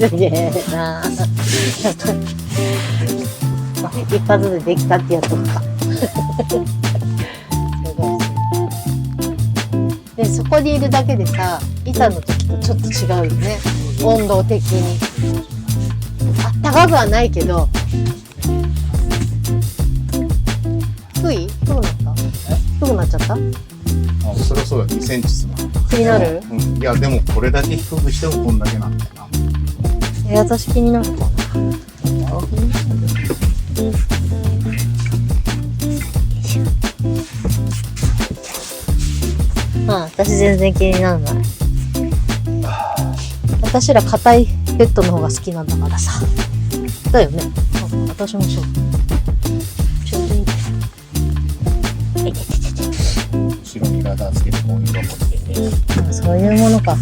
すげえな一発でできたってやつかで、そこにいるだけでさ、板の時とちょっと違うよね、温度的に。あったかくはないけど。低い？低くなった？低くなっちゃった？あ、そりゃそうだ、2センチすな。気になる？うん、いや、でもこれだけ低くしてもこんだけなんだよな。私気になるかな。私全然気にならない。私ら硬いベッドの方が好きなんだからさ。だよね。私もそう。ちょっといい。後ろにラダーつけてこういうの持ってね。そういうものか。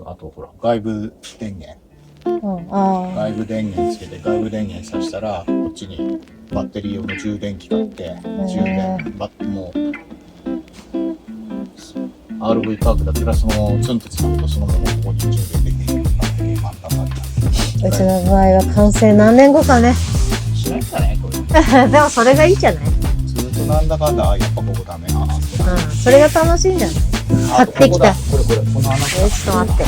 あとほら外部電源、外部電源つけて外部電源させたらこっちにバッテリー用の充電器があって充電もう RV パークだったらそのツンとつなぐとそのままここに充電できるバッテリー真ん中に。うちの場合は完成何年後かね。しないかねこれ。でもそれがいいじゃない。ずっとなんだかんだやっぱここダメな。それが楽しいんじゃない。買ってきた。これこの穴。ちょっと待って。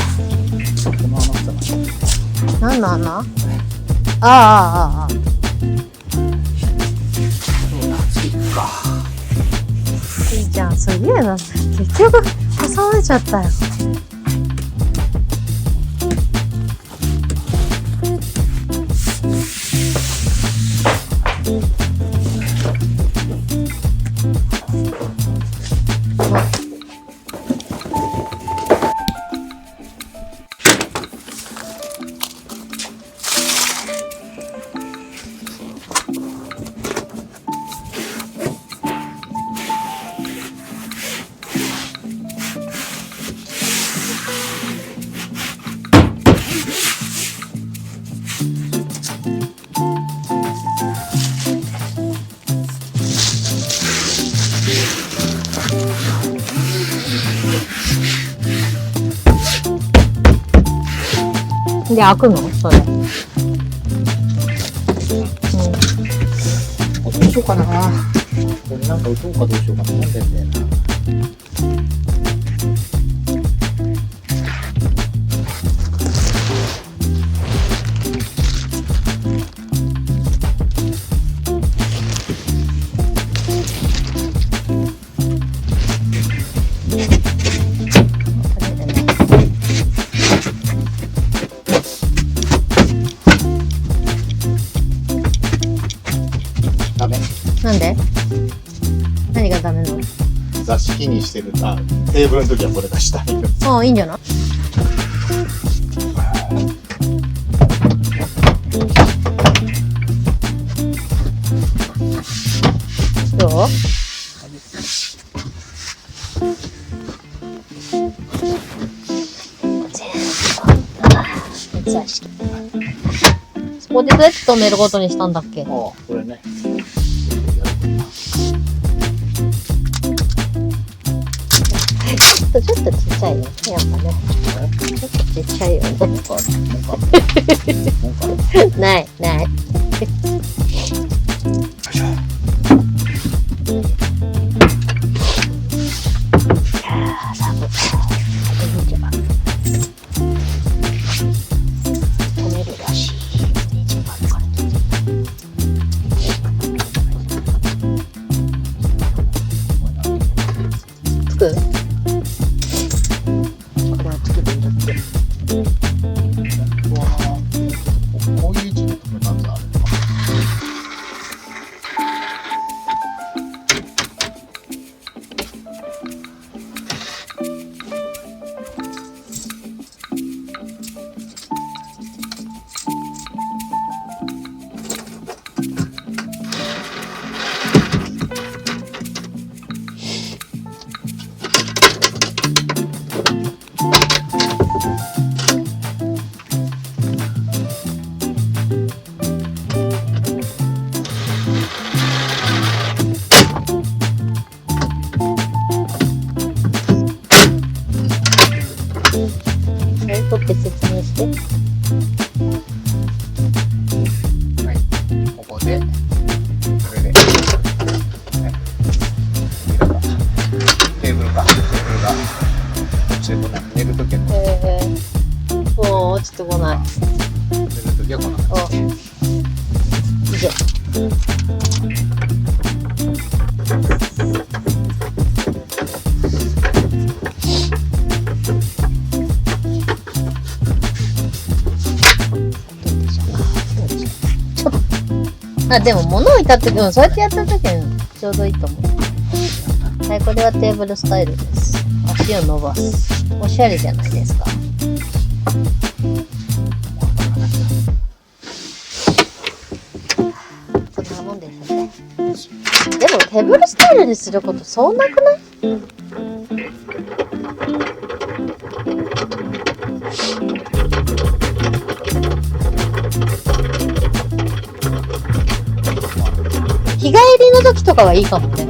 この穴だな。何の穴？ああ。いいじゃん、すげえな。結局挟まれちゃったよ。で、開くのそれ。どうしようかな。これなんか打とうかどうしようか悩んでんだよな。なんで？何がダメなの？座敷にしてるテーブルの時はこれがしたいよ。ああ、いいんじゃない？どう？そこでどうやって止めることにしたんだっけ？ああ、これね。ちょっとちっちゃいよね、やっぱね。ちょっとちっちゃいよね。ない。取って説明して。はい、ここで、これで、ね、テーブルが落ちてこない。寝るときはもう落ちてこない。寝るときはこんな感じ。以上。あ、でも物置いたって、そうやってやったときにちょうどいいと思う。はい、これはテーブルスタイルです。足を伸ばす。おしゃれじゃないですか。そんなもんですよね。でもテーブルスタイルにすることそうなくない？日帰りの時とかはいいかもね。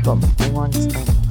とは向こう側に使うんだな。